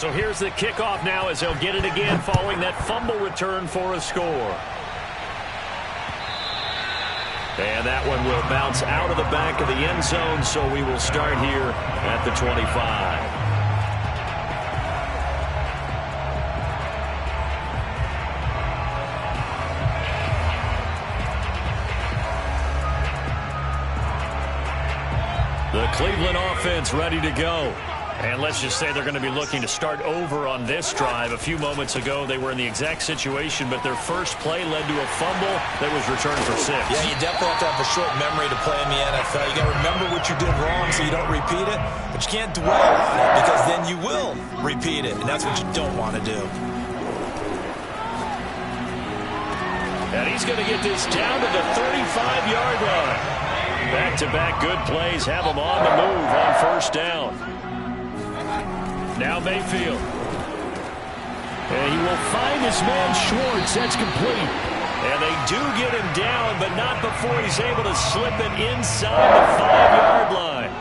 So here's the kickoff now as they'll get it again following that fumble return for a score. And that one will bounce out of the back of the end zone, so we will start here at the 25. The Cleveland offense ready to go. And let's just say they're going to be looking to start over on this drive. A few moments ago, they were in the exact situation, but their first play led to a fumble that was returned for 6. Yeah, you definitely have to have a short memory to play in the NFL. You got to remember what you did wrong so you don't repeat it, but you can't dwell on it because then you will repeat it, and that's what you don't want to do. And he's going to get this down to the 35-yard line. Back-to-back good plays have him on the move on first down. Now Mayfield. And he will find his man Schwartz. That's complete. And they do get him down, but not before he's able to slip it inside the 5-yard line.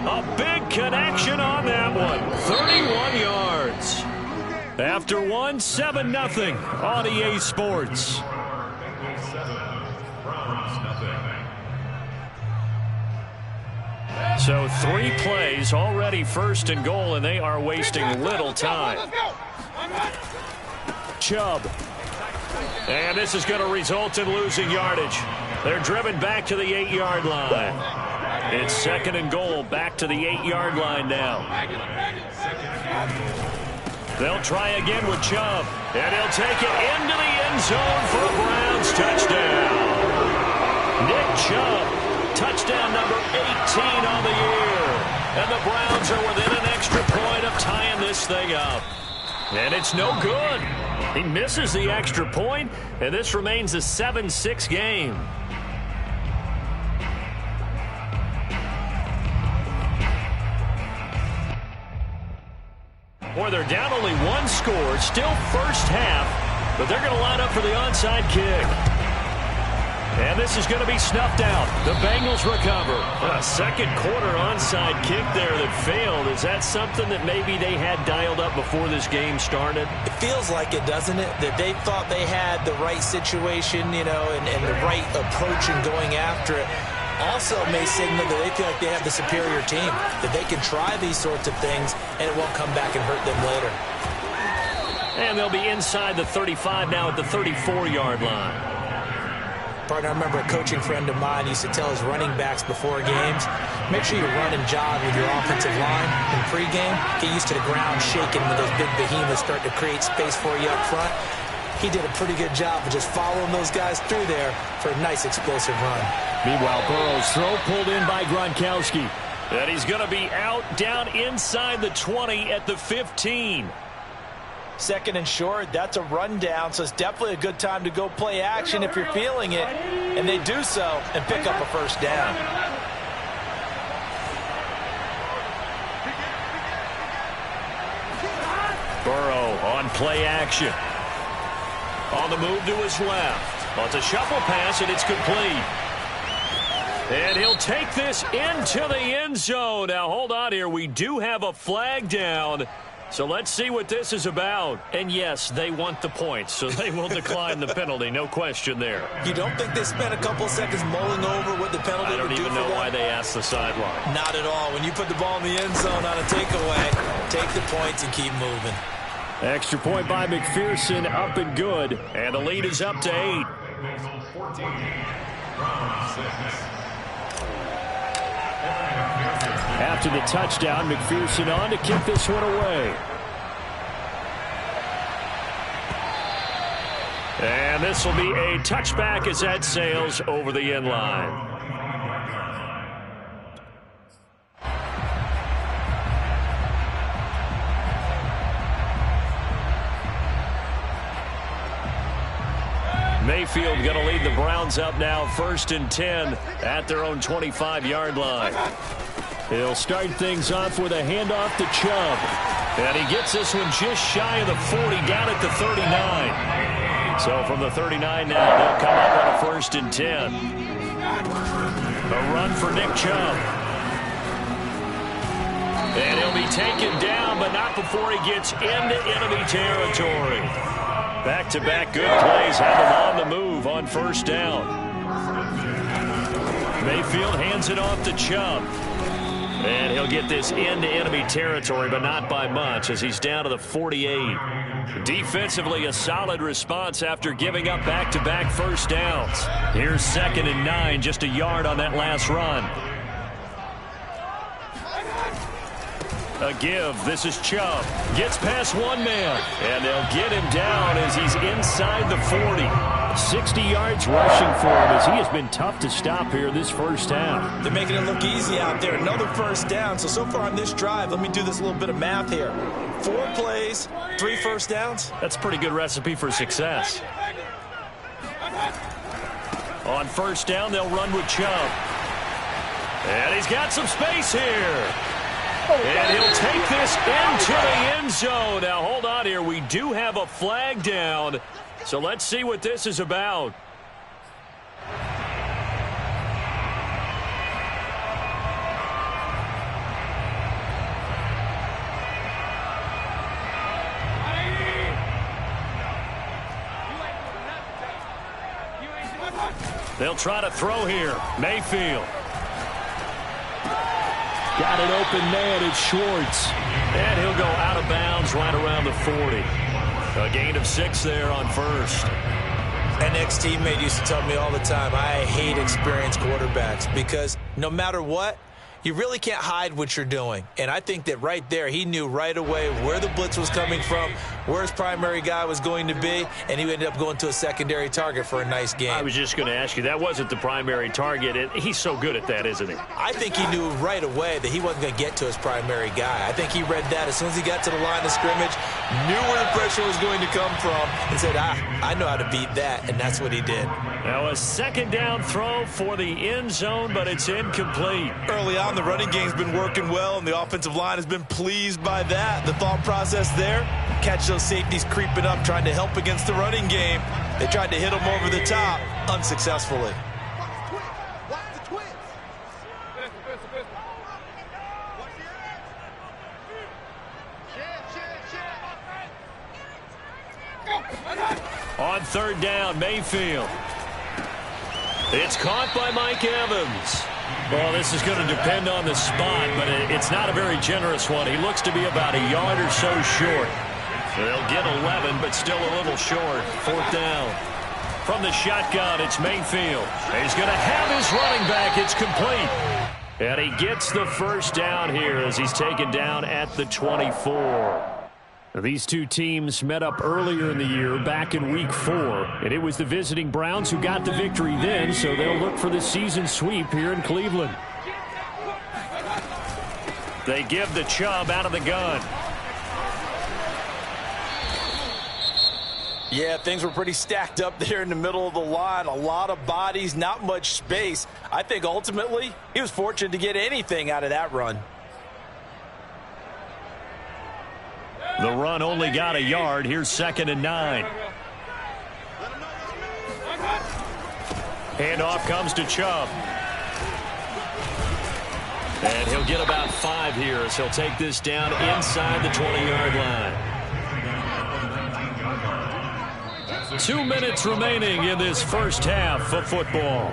A big connection on that one. 31 yards. After one, 7-0 on EA Sports. So 3 plays already first and goal, and they are wasting little time. Chubb. And this is going to result in losing yardage. They're driven back to the 8-yard line. It's second and goal, back to the 8-yard line now. They'll try again with Chubb, and he'll take it into the end zone for a Browns touchdown. Nick Chubb. Touchdown number 18 on the year. And the Browns are within an extra point of tying this thing up. And it's no good. He misses the extra point, and this remains a 7-6 game. Boy, they're down only one score, still first half, but they're going to line up for the onside kick. And this is going to be snuffed out. The Bengals recover. A second quarter onside kick there that failed. Is that something that maybe they had dialed up before this game started? It feels like it, doesn't it? That they thought they had the right situation, you know, and the right approach in going after it. Also may signal that they feel like they have the superior team, that they can try these sorts of things and it won't come back and hurt them later. And they'll be inside the 35 now at the 34-yard line. Partner, I remember a coaching friend of mine used to tell his running backs before games, make sure you run and jog with your offensive line in pregame. Get used to the ground shaking when those big behemoths start to create space for you up front. He did a pretty good job of just following those guys through there for a nice explosive run. Meanwhile, Burrow's throw pulled in by Gronkowski. And he's going to be out down inside the 20 at the 15. Second and short, that's a rundown, so it's definitely a good time to go play action if you're feeling it. And they do so and pick up a first down. Burrow on play action. On the move to his left. Well, it's a shuffle pass, and it's complete. And he'll take this into the end zone. Now, hold on here. We do have a flag down. So let's see what this is about. And yes, they want the points, so they will decline the penalty. No question there. You don't think they spent a couple seconds mulling over what the penalty would do for them? I don't even know why they asked the sideline. Not at all. When you put the ball in the end zone on a takeaway, take the points and keep moving. Extra point by McPherson, up and good. And the lead is up to 8. After the touchdown, McPherson on to kick this one away. And this will be a touchback as that sails over the end line. Mayfield going to lead the Browns up now, 1st and 10 at their own 25-yard line. He'll start things off with a handoff to Chubb. And he gets this one just shy of the 40, down at the 39. So from the 39 now, they'll come up on a 1st and 10. A run for Nick Chubb. And he'll be taken down, but not before he gets into enemy territory. Back-to-back good plays have him on the move on first down. Mayfield hands it off to Chubb. And he'll get this into enemy territory, but not by much, as he's down to the 48. Defensively, a solid response after giving up back-to-back first downs. Here's 2nd and 9, just a yard on that last run. A give. This is Chubb. Gets past one man. And they'll get him down as he's inside the 40. 60 yards rushing for him as he has been tough to stop here this first half. They're making it look easy out there. Another first down. So far on this drive, let me do this little bit of math here. 4 plays, 3 first downs. That's a pretty good recipe for success. On first down, they'll run with Chubb. And he's got some space here. And he'll take this into the end zone. Now, hold on here. We do have a flag down. So let's see what this is about. They'll try to throw here. Mayfield. Got an open man. It's Schwartz. And he'll go out of bounds right around the 40. A gain of 6 there on first. An ex-teammate used to tell me all the time, I hate experienced quarterbacks because no matter what, you really can't hide what you're doing. And I think that right there, he knew right away where the blitz was coming from, where his primary guy was going to be, and he ended up going to a secondary target for a nice game. I was just going to ask you, that wasn't the primary target, and he's so good at that, isn't he? I think he knew right away that he wasn't going to get to his primary guy. I think he read that as soon as he got to the line of scrimmage, knew where the pressure was going to come from, and said, I know how to beat that, and that's what he did. Now a 2nd down throw for the end zone, but it's incomplete. Early on, the running game's been working well, and the offensive line has been pleased by that. The thought process there, catch those safeties creeping up, trying to help against the running game. They tried to hit them over the top, unsuccessfully. On 3rd down, Mayfield. It's caught by Mike Evans. Well, this is going to depend on the spot, but it's not a very generous one. He looks to be about a yard or so short. They'll get 11, but still a little short. 4th down. From the shotgun, it's Mayfield. He's going to have his running back. It's complete. And he gets the first down here as he's taken down at the 24. These two teams met up earlier in the year, back in Week 4, and it was the visiting Browns who got the victory then, so they'll look for the season sweep here in Cleveland. They give the Chubb out of the gun. Yeah, things were pretty stacked up there in the middle of the line. A lot of bodies, not much space. I think ultimately he was fortunate to get anything out of that run. The run only got a yard. Here's 2nd and 9. Handoff comes to Chubb. And he'll get about 5 here as he'll take this down inside the 20-yard line. 2 minutes remaining in this first half of football.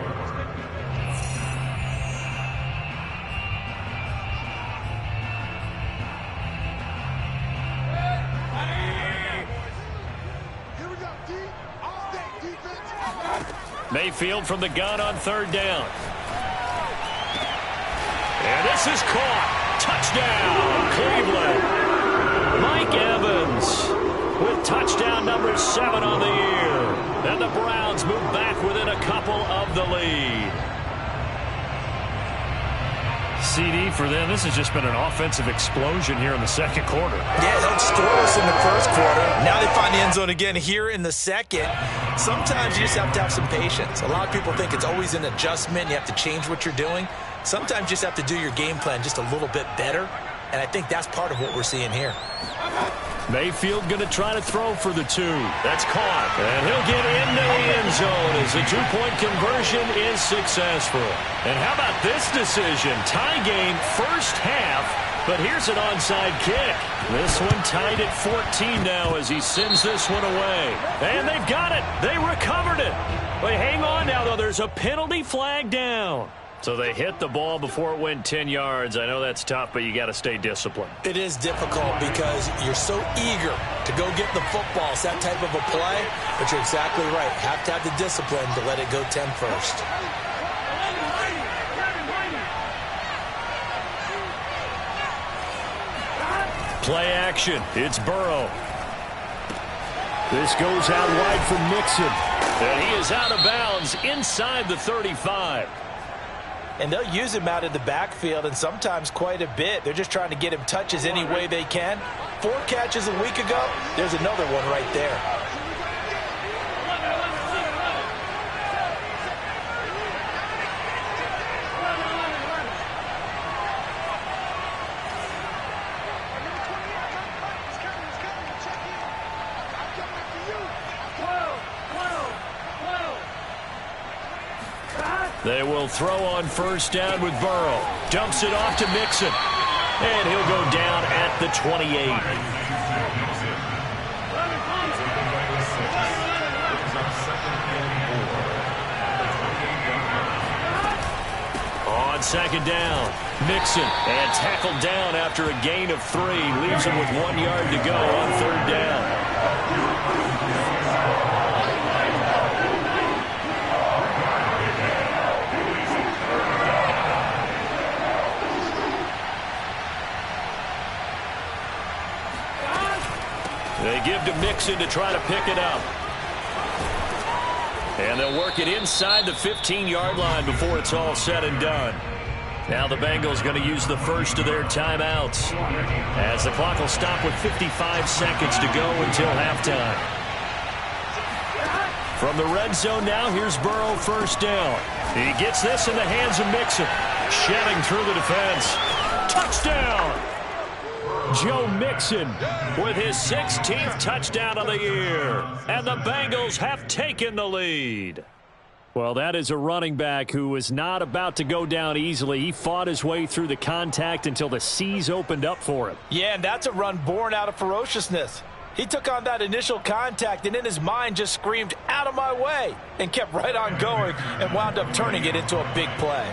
Mayfield from the gun on 3rd down. And this is caught. Touchdown, Cleveland. Mike Evans with touchdown number 7 on the year. And the Browns move back within a couple of the lead. CD for them. This has just been an offensive explosion here in the 2nd quarter. Yeah, they scoreless in the 1st quarter. Now they find the end zone again here in the 2nd. Sometimes you just have to have some patience. A lot of people think it's always an adjustment. You have to change what you're doing. Sometimes you just have to do your game plan just a little bit better. And I think that's part of what we're seeing here. Mayfield going to try to throw for the 2. That's caught. And he'll get into the end zone as the 2-point conversion is successful. And how about this decision? Tie game, first half. But here's an onside kick. This one tied at 14 now as he sends this one away. And they've got it. They recovered it. But hang on now, though. There's a penalty flag down. So they hit the ball before it went 10 yards. I know that's tough, but you got to stay disciplined. It is difficult because you're so eager to go get the football. It's that type of a play, but you're exactly right. Have to have the discipline to let it go 10 first. Play action. It's Burrow. This goes out wide for Mixon. And he is out of bounds inside the 35. And they'll use him out in the backfield, and sometimes quite a bit. They're just trying to get him touches any way they can. 4 catches a week ago. There's another one right there. They will throw on first down with Burrow. Dumps it off to Mixon. And he'll go down at the 28. On second down, Mixon. And tackled down after a gain of 3. Leaves him with 1 yard to go on third down. They give to Mixon to try to pick it up. And they'll work it inside the 15-yard line before it's all said and done. Now the Bengals going to use the first of their timeouts as the clock will stop with 55 seconds to go until halftime. From the red zone now, here's Burrow first down. He gets this in the hands of Mixon. Shedding through the defense. Touchdown! Joe Mixon with his 16th touchdown of the year. And the Bengals have taken the lead. Well, that is a running back who was not about to go down easily. He fought his way through the contact until the seas opened up for him. Yeah, and that's a run born out of ferociousness. He took on that initial contact and in his mind just screamed, "Out of my way," and kept right on going and wound up turning it into a big play.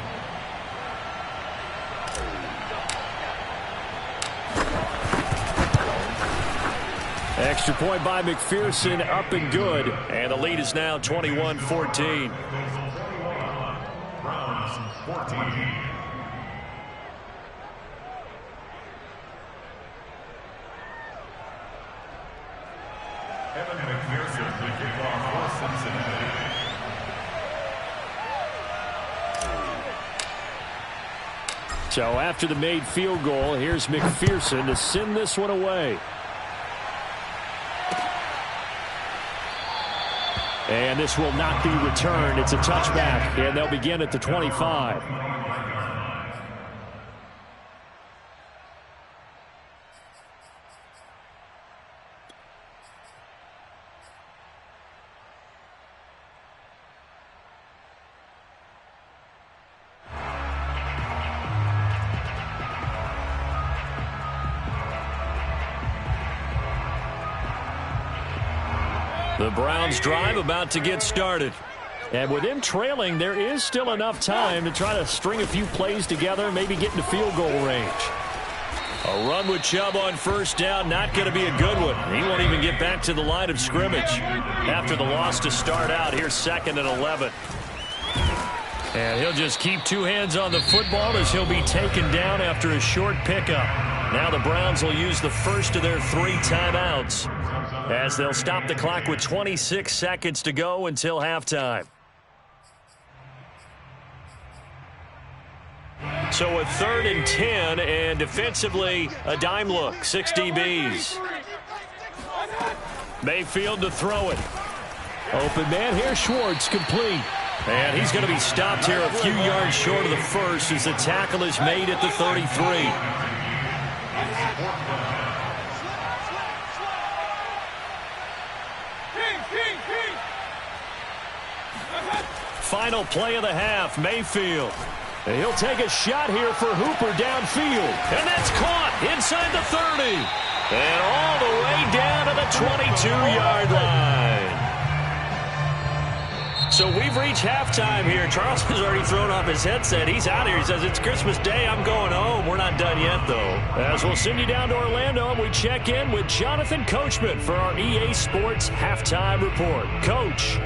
Extra point by McPherson, up and good. And the lead is now 21-14. So after the made field goal, here's McPherson to send this one away. And this will not be returned. It's a touchback, and they'll begin at the 25. The Browns drive about to get started. And with them trailing, there is still enough time to try to string a few plays together, maybe get into field goal range. A run with Chubb on first down, not going to be a good one. He won't even get back to the line of scrimmage after the loss to start out. Here's 2nd and 11. And he'll just keep 2 hands on the football as he'll be taken down after a short pickup. Now the Browns will use the first of their 3 timeouts as they'll stop the clock with 26 seconds to go until halftime. So a 3rd and 10, and defensively a dime look, 6 DBs. Mayfield to throw it. Open man here, Schwartz, complete. And he's going to be stopped here a few yards short of the first as the tackle is made at the 33. Final play of the half, Mayfield. And he'll take a shot here for Hooper downfield. And that's caught inside the 30. And all the way down to the 22-yard line. So we've reached halftime here. Charleston's already thrown off his headset. He's out here. He says, it's Christmas Day. I'm going home. We're not done yet, though. As we'll send you down to Orlando, and we check in with Jonathan Coachman for our EA Sports Halftime Report. Coach.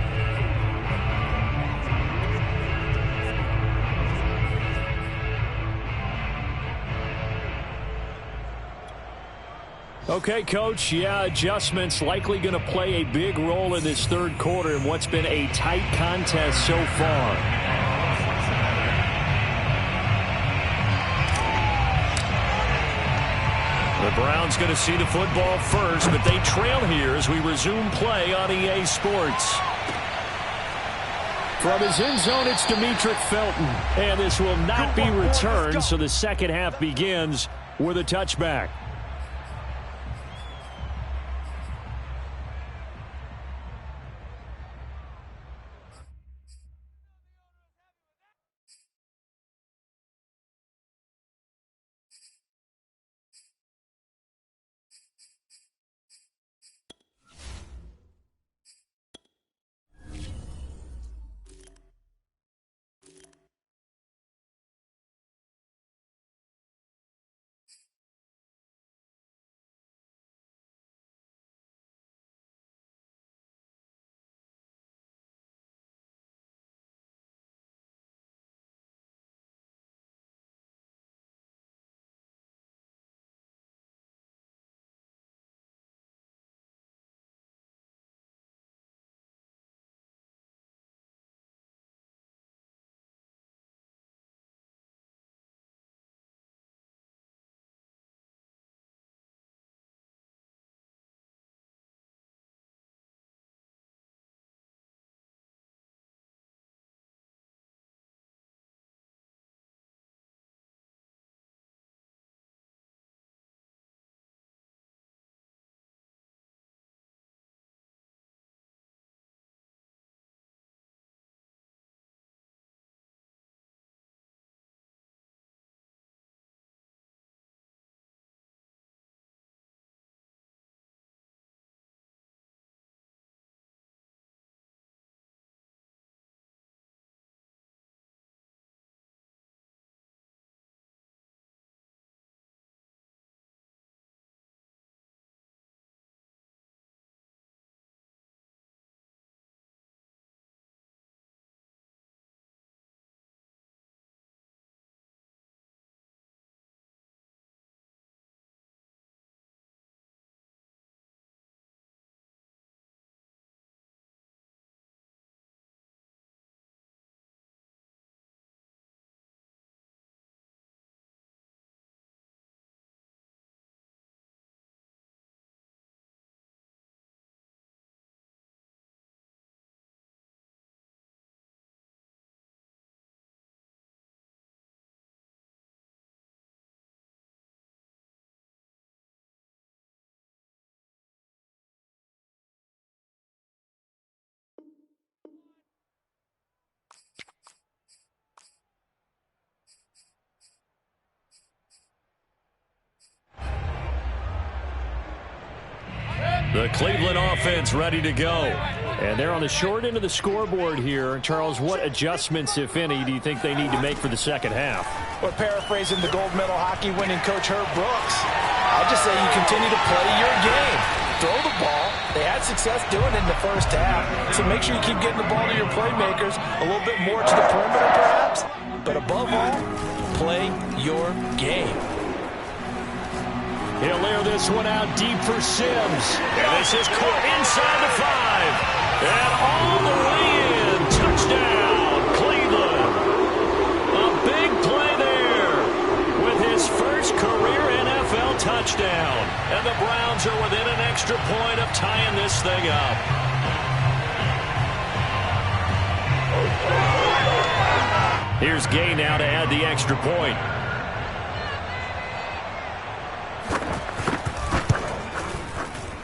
Okay, Coach, adjustments likely going to play a big role in this third quarter in what's been a tight contest so far. The Browns going to see the football first, but they trail here as we resume play on EA Sports. From his end zone, it's Demetric Felton, and this will not be returned, so the second half begins with a touchback. The Cleveland offense ready to go. And they're on the short end of the scoreboard here. Charles, what adjustments, if any, do you think they need to make for the second half? Well, paraphrasing the gold medal hockey winning coach Herb Brooks, I just say you continue to play your game. Throw the ball. They had success doing it in the first half. So make sure you keep getting the ball to your playmakers, a little bit more to the perimeter perhaps. But above all, play your game. He'll layer this one out deep for Sims. And this is caught inside the 5. And all the way in. Touchdown, Cleveland. A big play there with his first career NFL touchdown. And the Browns are within an extra point of tying this thing up. Here's Gay now to add the extra point.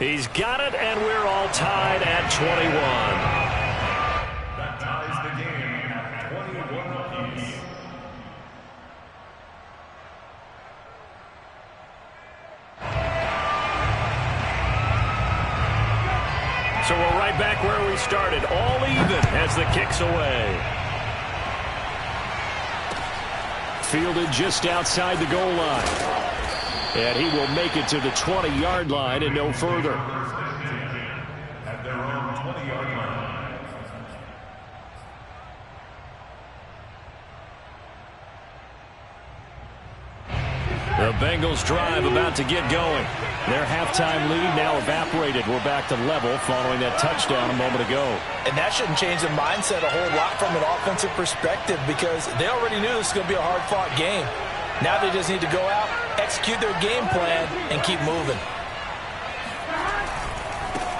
He's got it, and we're all tied at 21. That ties the game at 21 apiece. we're right back where we started. All even as the kick's away. Fielded just outside the goal line. And he will make it to the 20-yard line and no further. At their own 20-yard line. The Bengals drive about to get going. Their halftime lead now evaporated. We're back to level following that touchdown a moment ago. And that shouldn't change the mindset a whole lot from an offensive perspective because they already knew this was going to be a hard-fought game. Now they just need to go out, execute their game plan, and keep moving.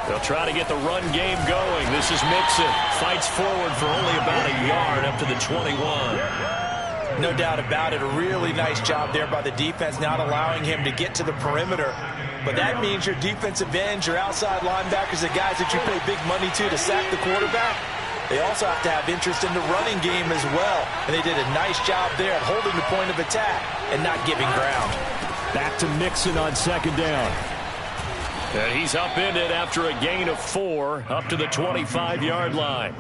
They'll try to get the run game going. This is Mixon. Fights forward for only about a yard up to the 21. No doubt about it. A really nice job there by the defense, not allowing him to get to the perimeter. But that means your defensive ends, your outside linebackers, the guys that you pay big money to sack the quarterback, they also have to have interest in the running game as well. And they did a nice job there at holding the point of attack and not giving ground. Back to Mixon on second down. And he's upended after a gain of 4 up to the 25-yard line.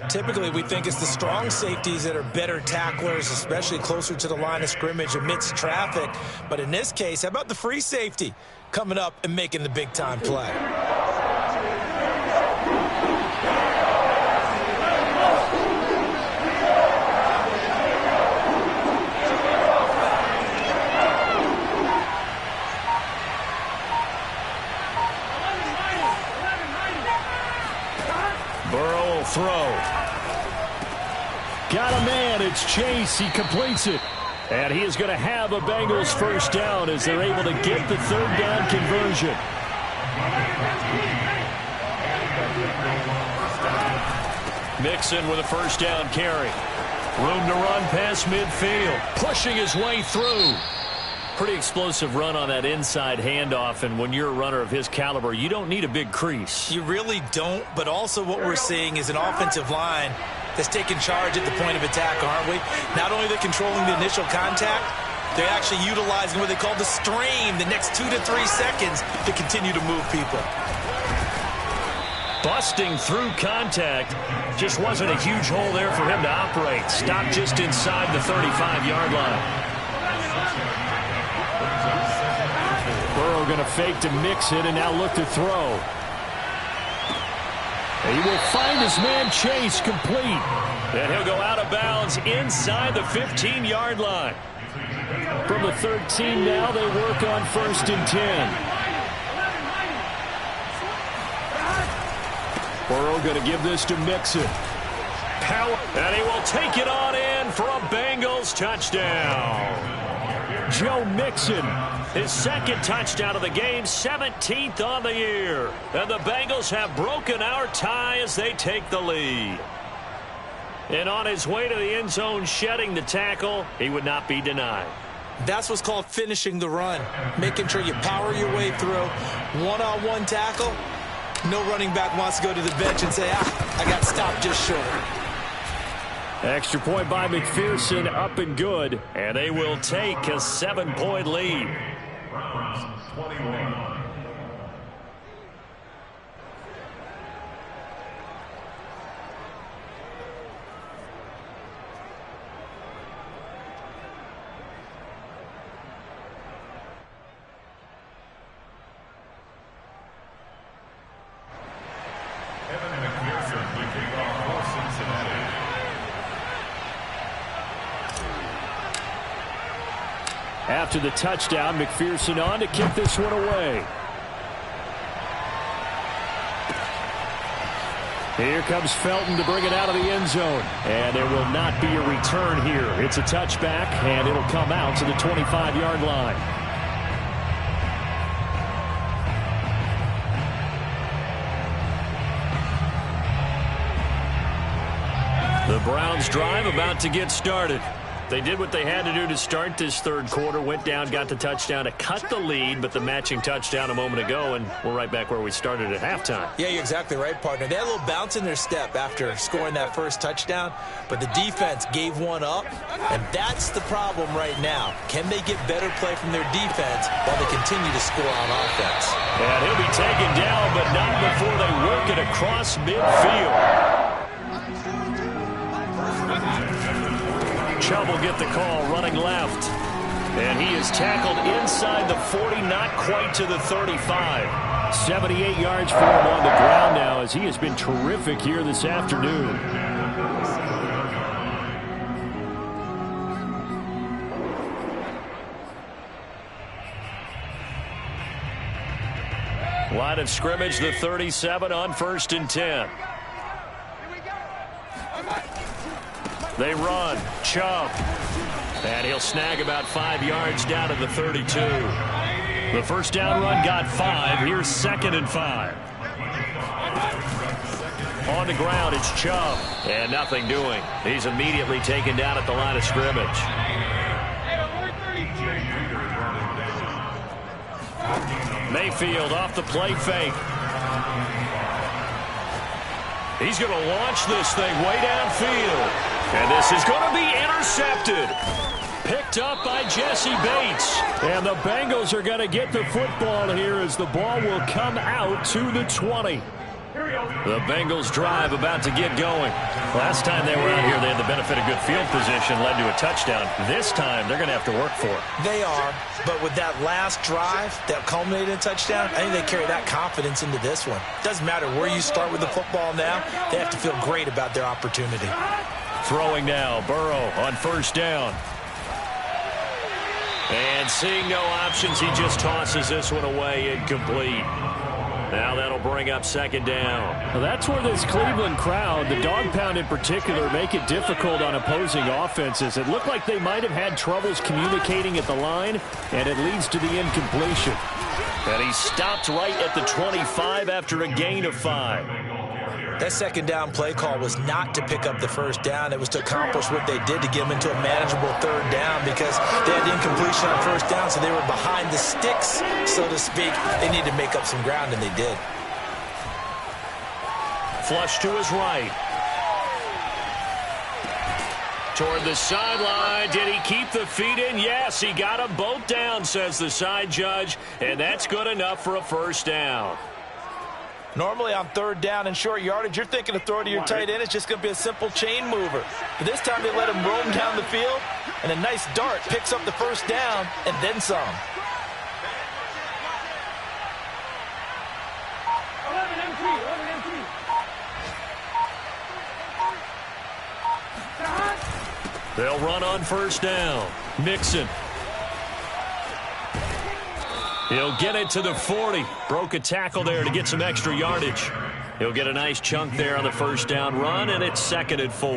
Typically, we think it's the strong safeties that are better tacklers, especially closer to the line of scrimmage amidst traffic. But in this case, how about the free safety coming up and making the big-time play? Burrow will throw. Got a man. It's Chase. He completes it. And he is going to have a Bengals first down as they're able to get the third down conversion. Mixon with a first down carry. Room to run past midfield. Pushing his way through. Pretty explosive run on that inside handoff, and when you're a runner of his caliber, you don't need a big crease. You really don't, but also what we're seeing is an offensive line that's taking charge at the point of attack, aren't we? Not only are they controlling the initial contact, they're actually utilizing what they call the stream, the next 2 to 3 seconds to continue to move people. Busting through contact. Just wasn't a huge hole there for him to operate. Stopped just inside the 35-yard line. Burrow going to fake to Mixon and now look to throw. He will find his man Chase complete. And he'll go out of bounds inside the 15-yard line. From the 13 now, they work on 1st and 10. Burrow going to give this to Mixon. Power, and he will take it on in for a Bengals touchdown. Joe Mixon, his second touchdown of the game, 17th on the year. And the Bengals have broken our tie as they take the lead. And on his way to the end zone, shedding the tackle, he would not be denied. That's what's called finishing the run, making sure you power your way through. One-on-one tackle, no running back wants to go to the bench and say, I got stopped just short. Extra point by McPherson, up and good. And they will take a 7-point lead. Browns 21. After the touchdown, McPherson on to kick this one away. Here comes Felton to bring it out of the end zone. And there will not be a return here. It's a touchback, and it'll come out to the 25-yard line. The Browns drive about to get started. They did what they had to do to start this third quarter, went down, got the touchdown to cut the lead, but the matching touchdown a moment ago, and we're right back where we started at halftime. Yeah, you're exactly right, partner. They had a little bounce in their step after scoring that first touchdown, but the defense gave one up, and that's the problem right now. Can they get better play from their defense while they continue to score on offense? And he'll be taken down, but not before they work it across midfield. Chubb will get the call running left. And he is tackled inside the 40, not quite to the 35. 78 yards for him on the ground now as he has been terrific here this afternoon. Line of scrimmage, the 37 on 1st and 10. They run. Chubb. And he'll snag about 5 yards down to the 32. The first down run got 5. Here's 2nd and 5. On the ground, it's Chubb. And nothing doing. He's immediately taken down at the line of scrimmage. Mayfield off the play fake. He's going to launch this thing way downfield. And this is going to be intercepted. Picked up by Jesse Bates. And the Bengals are going to get the football here as the ball will come out to the 20. The Bengals drive about to get going. Last time they were out here, they had the benefit of good field position, led to a touchdown. This time, they're going to have to work for it. They are, but with that last drive that culminated in a touchdown, I think they carry that confidence into this one. Doesn't matter where you start with the football now, they have to feel great about their opportunity. Throwing now, Burrow on 1st down. And seeing no options, he just tosses this one away, incomplete. Now that'll bring up 2nd down. Well, that's where this Cleveland crowd, the dog pound in particular, make it difficult on opposing offenses. It looked like they might have had troubles communicating at the line, and it leads to the incompletion. And he stopped right at the 25 after a gain of 5. That 2nd down play call was not to pick up the 1st down. It was to accomplish what they did to get them into a manageable 3rd down because they had the incompletion on 1st down, so they were behind the sticks, so to speak. They needed to make up some ground, and they did. Flush to his right. Toward the sideline. Did he keep the feet in? Yes, he got them both down, says the side judge, and that's good enough for a 1st down. Normally on 3rd down and short yardage, you're thinking to throw to your tight end. It's just going to be a simple chain mover. But this time they let him roam down the field, and a nice dart picks up the 1st down and then some. They'll run on 1st down. Mixon. He'll get it to the 40. Broke a tackle there to get some extra yardage. He'll get a nice chunk there on the 1st down run, and it's 2nd and 4.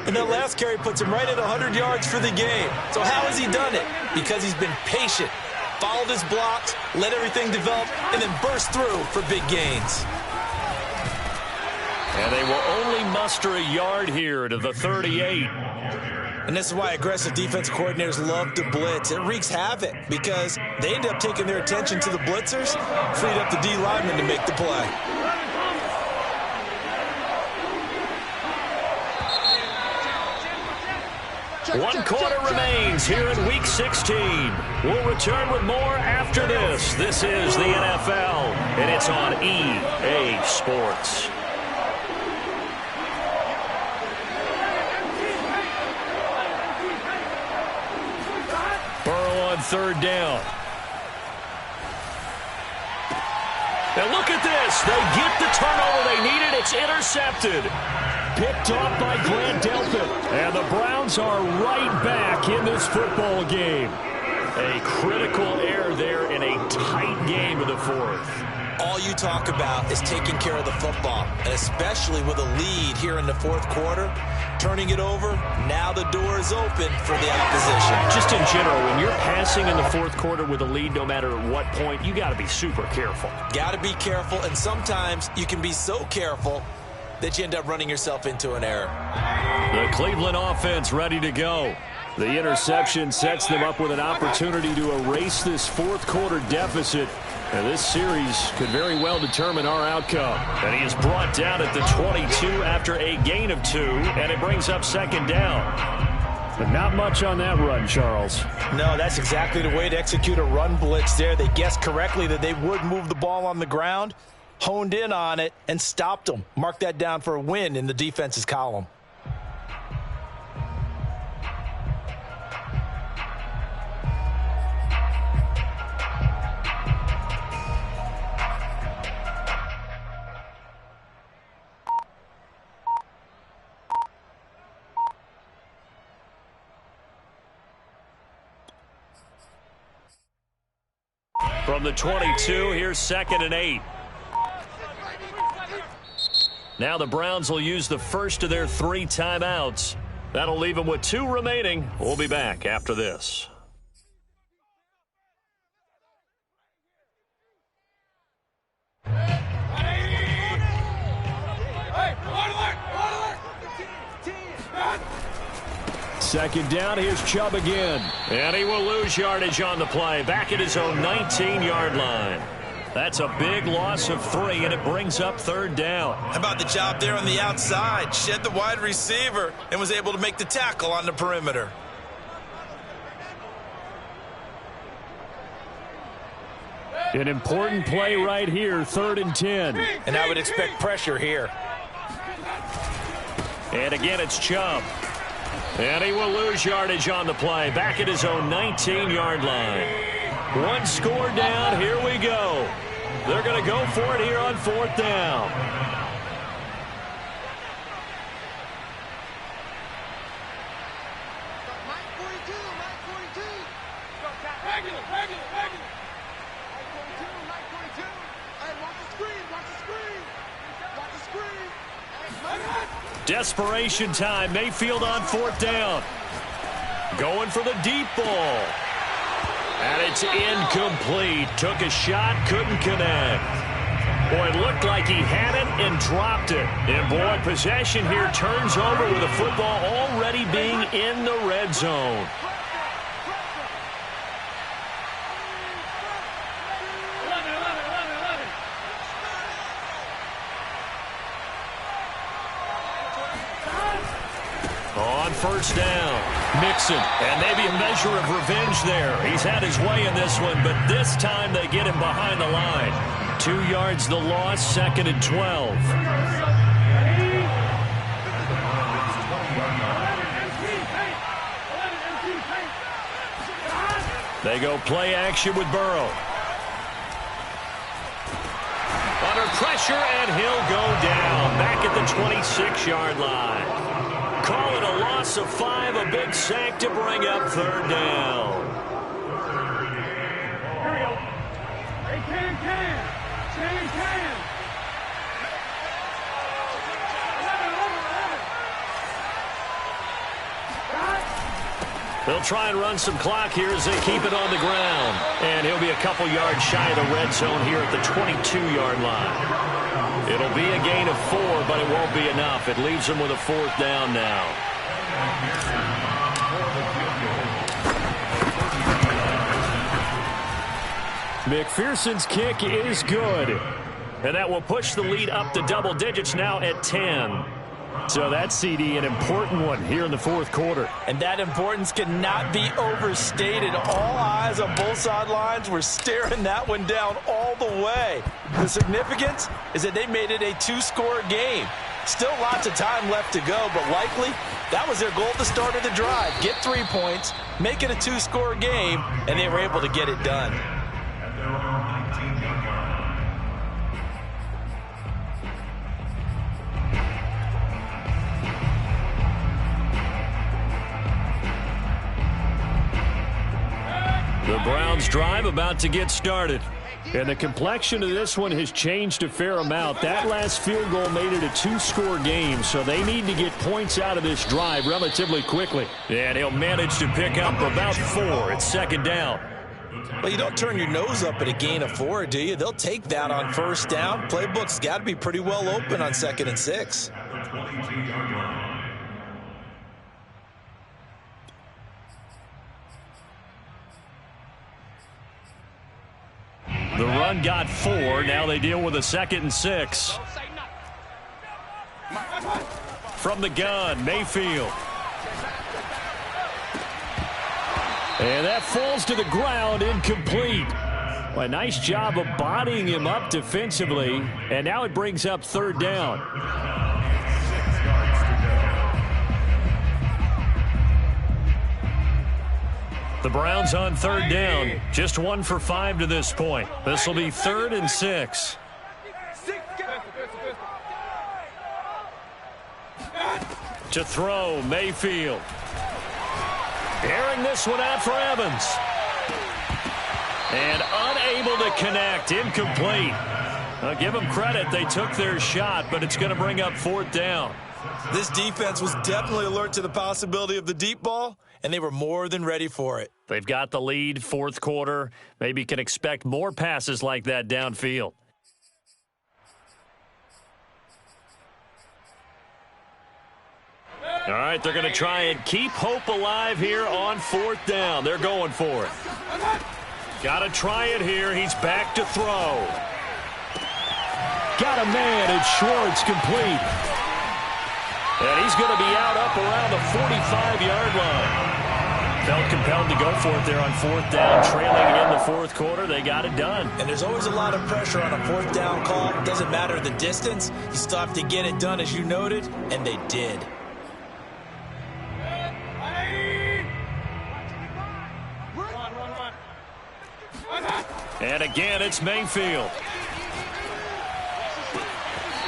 And that last carry puts him right at 100 yards for the game. So how has he done it? Because he's been patient, followed his blocks, let everything develop, and then burst through for big gains. And they will only muster a yard here to the 38. And this is why aggressive defense coordinators love to blitz. It wreaks havoc because they end up taking their attention to the blitzers, freed up the D lineman to make the play. One quarter remains here in Week 16. We'll return with more after this. This is the NFL, and it's on EA Sports. Burrow on 3rd down. And look at this. They get the turnover they needed. It's intercepted. Picked off by Grant Delpit. And the Browns are right back in this football game. A critical error there in a tight game of the 4th. All you talk about is taking care of the football, and especially with a lead here in the 4th quarter, turning it over, now the door is open for the opposition. Just in general, when you're passing in the 4th quarter with a lead, no matter what point, you got to be super careful. Got to be careful, and sometimes you can be so careful that you end up running yourself into an error. The Cleveland offense ready to go. The interception sets them up with an opportunity to erase this fourth quarter deficit. And this series could very well determine our outcome. And he is brought down at the 22 after a gain of 2, and it brings up second down. But not much on that run, Charles. No, that's exactly the way to execute a run blitz there. They guessed correctly that they would move the ball on the ground, honed in on it, and stopped them. Mark that down for a win in the defense's column. From the 22, here's 2nd and 8. Now the Browns will use the first of their 3 timeouts. That'll leave them with 2 remaining. We'll be back after this. Second down, here's Chubb again. And he will lose yardage on the play. Back at his own 19-yard line. That's a big loss of 3, and it brings up 3rd down. How about the job there on the outside? Shed the wide receiver and was able to make the tackle on the perimeter. An important play right here, 3rd and 10. And I would expect pressure here. And again, it's Chubb. And he will lose yardage on the play. Back at his own 19-yard line. 1 score down. Here we go. They're going to go for it here on 4th down. Desperation time. Mayfield on 4th down. Going for the deep ball. And it's incomplete. Took a shot, couldn't connect. Boy, it looked like he had it and dropped it. And boy, possession here turns over with the football already being in the red zone. On 1st down, Mixon, and maybe a measure of revenge there. He's had his way in this one, but this time they get him behind the line. 2 yards the loss, 2nd and 12. They go play action with Burrow. Under pressure, and he'll go down back at the 26-yard line. Call it a loss of 5, a big sack to bring up 3rd down. Here we go. Hey, can. They'll try and run some clock here as they keep it on the ground. And he'll be a couple yards shy of the red zone here at the 22-yard line. It'll be a gain of 4, but it won't be enough. It leaves them with a 4th down now. McPherson's kick is good. And that will push the lead up to double digits now at 10. So that CD, an important one here in the 4th quarter. And that importance cannot be overstated. All eyes on both sidelines were staring that one down all the way. The significance is that they made it a 2-score game. Still lots of time left to go, but likely that was their goal at the start of the drive. Get 3 points, make it a 2-score game, and they were able to get it done. The Browns drive about to get started. And the complexion of this one has changed a fair amount. That last field goal made it a 2-score game, so they need to get points out of this drive relatively quickly. And he'll manage to pick up about 4 at 2nd down. Well, you don't turn your nose up at a gain of 4, do you? They'll take that on first down. Playbook's got to be pretty well open on 2nd and 6. The run got 4. Now they deal with a 2nd and 6. From the gun, Mayfield. And that falls to the ground, incomplete. Well, a nice job of bodying him up defensively. And now it brings up 3rd down. The Browns on 3rd down. Just 1 for 5 to this point. This will be 3rd and 6. To throw, Mayfield. Airing this one out for Evans. And unable to connect. Incomplete. I'll give them credit. They took their shot, but it's going to bring up 4th down. This defense was definitely alert to the possibility of the deep ball, and they were more than ready for it. They've got the lead, 4th quarter. Maybe can expect more passes like that downfield. All right, they're going to try and keep hope alive here on 4th down. They're going for it. Got to try it here. He's back to throw. Got a man. It's Schwartz, complete. And he's going to be out up around the 45-yard line. Felt compelled to go for it there on 4th down. Trailing in the 4th quarter, they got it done. And there's always a lot of pressure on a 4th down call. It doesn't matter the distance. You still have to get it done, as you noted, and they did. And again, it's Mayfield.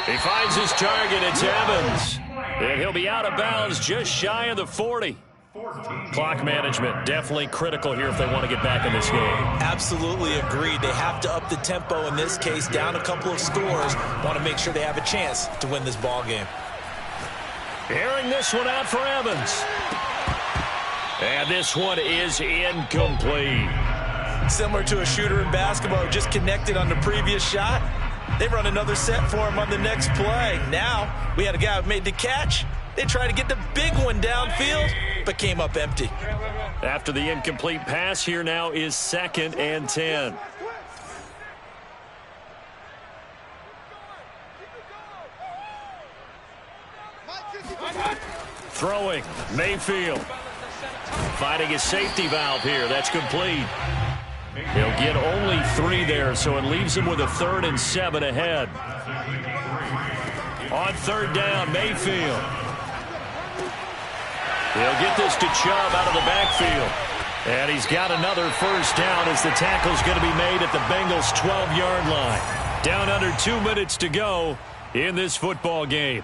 He finds his target. It's Evans. And he'll be out of bounds just shy of the 40. Clock management definitely critical here if they want to get back in this game. Absolutely agreed. They have to up the tempo in this case, down a couple of scores. Want to make sure they have a chance to win this ball game. Airing this one out for Evans. And this one is incomplete. Similar to a shooter in basketball who just connected on the previous shot. They run another set for him on the next play. Now, we had a guy who made the catch. They tried to get the big one downfield, but came up empty. After the incomplete pass, here now is 2nd and 10. Throwing, Mayfield. Finding a safety valve here. That's complete. He'll get only 3 there, so it leaves him with a 3rd and 7 ahead. On 3rd down, Mayfield. He'll get this to Chubb out of the backfield. And he's got another 1st down as the tackle's going to be made at the Bengals' 12-yard line. Down under 2 minutes to go in this football game.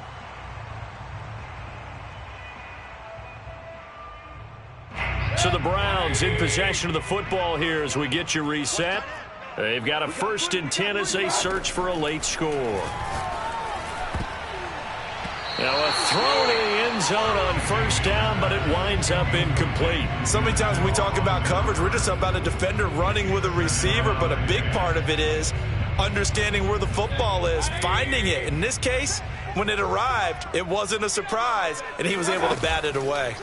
So the Browns in possession of the football here as we get you reset. They've got a 1st and 10 as they search for a late score. Now a throw to the end zone on 1st down, but it winds up incomplete. So many times when we talk about coverage, we're just about a defender running with a receiver, but a big part of it is understanding where the football is, finding it. In this case, when it arrived, it wasn't a surprise, and he was able to bat it away.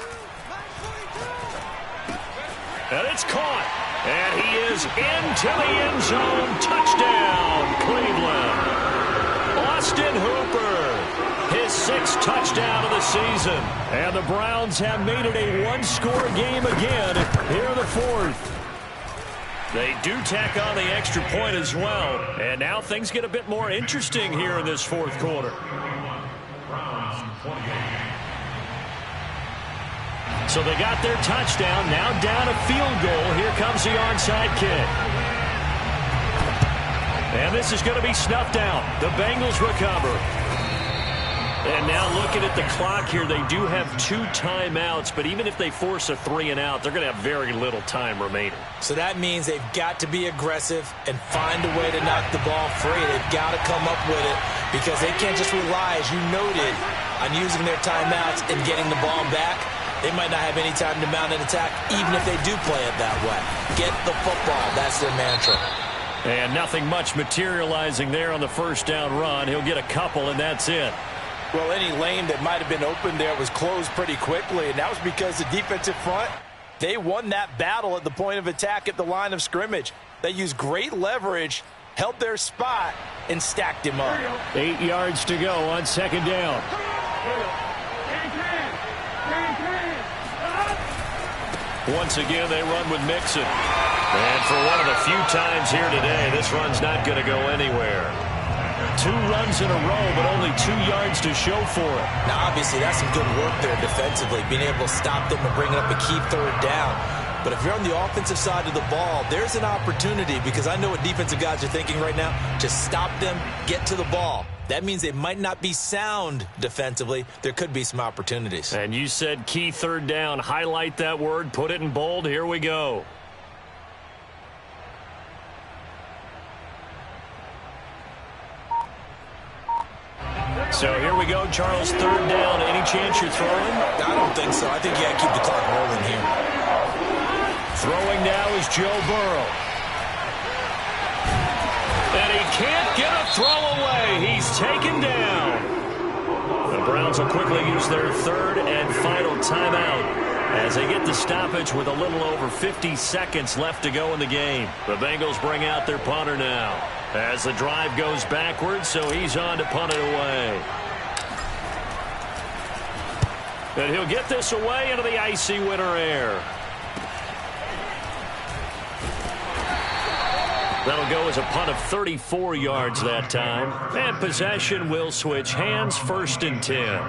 And it's caught. And he is into the end zone. Touchdown, Cleveland. Austin Hooper, his 6th touchdown of the season. And the Browns have made it a 1-score game again here in the 4th. They do tack on the extra point as well. And now things get a bit more interesting here in this 4th quarter. So they got their touchdown, now down a field goal. Here comes the onside kick. And this is going to be snuffed out. The Bengals recover. And now looking at the clock here, they do have 2 timeouts, but even if they force a 3 and out, they're going to have very little time remaining. So that means they've got to be aggressive and find a way to knock the ball free. They've got to come up with it because they can't just rely, as you noted, on using their timeouts and getting the ball back. They might not have any time to mount an attack, even if they do play it that way. Get the football. That's their mantra. And nothing much materializing there on the first down run. He'll get a couple, and that's it. Well, any lane that might have been open there was closed pretty quickly, and that was because the defensive front, they won that battle at the point of attack at the line of scrimmage. They used great leverage, held their spot, and stacked him up. 8 yards to go on second down. Once again, they run with Mixon. And for one of the few times here today, this run's not going to go anywhere. 2 runs in a row, but only 2 yards to show for it. Now, obviously, that's some good work there defensively, being able to stop them and bring up a key third down. But if you're on the offensive side of the ball, there's an opportunity, because I know what defensive guys are thinking right now. Just stop them, get to the ball. That means they might not be sound defensively. There could be some opportunities. And you said key third down. Highlight that word, put it in bold. Here we go. So here we go, Charles, third down. Any chance you're throwing? I don't think so. I think you got to keep the clock rolling here. Throwing now is Joe Burrow. And he can't get a throw away. He's taken down. The Browns will quickly use their third and final timeout as they get the stoppage with a little over 50 seconds left to go in the game. The Bengals bring out their punter now as the drive goes backwards, so he's on to punt it away. And he'll get this away into the icy winter air. That'll go as a punt of 34 yards that time. And possession will switch hands, 1st and 10.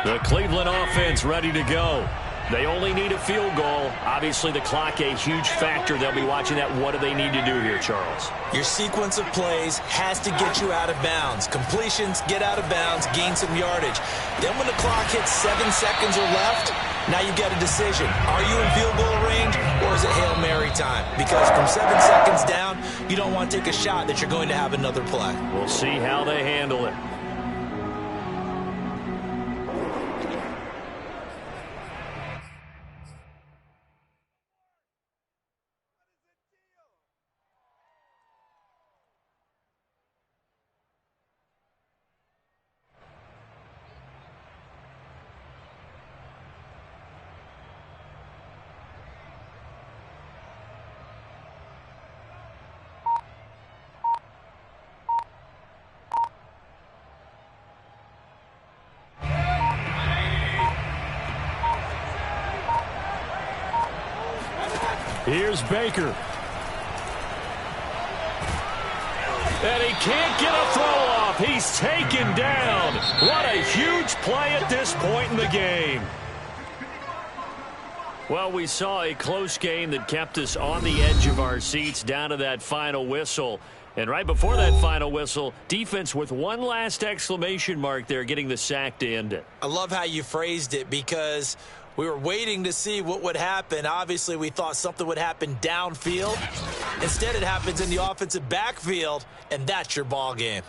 The Cleveland offense ready to go. They only need a field goal. Obviously, the clock a huge factor. They'll be watching that. What do they need to do here, Charles? Your sequence of plays has to get you out of bounds. Completions, get out of bounds, gain some yardage. Then when the clock hits 7 seconds or left, now you've got a decision. Are you in field goal range, or is it Hail Mary time? Because from 7 seconds down, you don't want to take a shot that you're going to have another play. We'll see how they handle it. Here's Baker. And he can't get a throw off. He's taken down. What a huge play at this point in the game. Well, we saw a close game that kept us on the edge of our seats down to that final whistle. And right before that final whistle, defense with one last exclamation mark there, getting the sack to end it. I love how you phrased it, because we were waiting to see what would happen. Obviously, we thought something would happen downfield. Instead, it happens in the offensive backfield, and that's your ball game.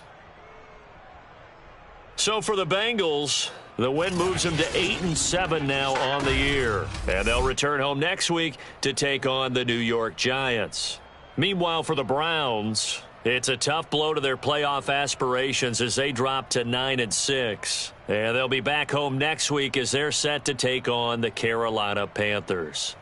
So for the Bengals, the win moves them to 8-7 now on the year. And they'll return home next week to take on the New York Giants. Meanwhile, for the Browns, it's a tough blow to their playoff aspirations as they drop to 9-6. And they'll be back home next week as they're set to take on the Carolina Panthers.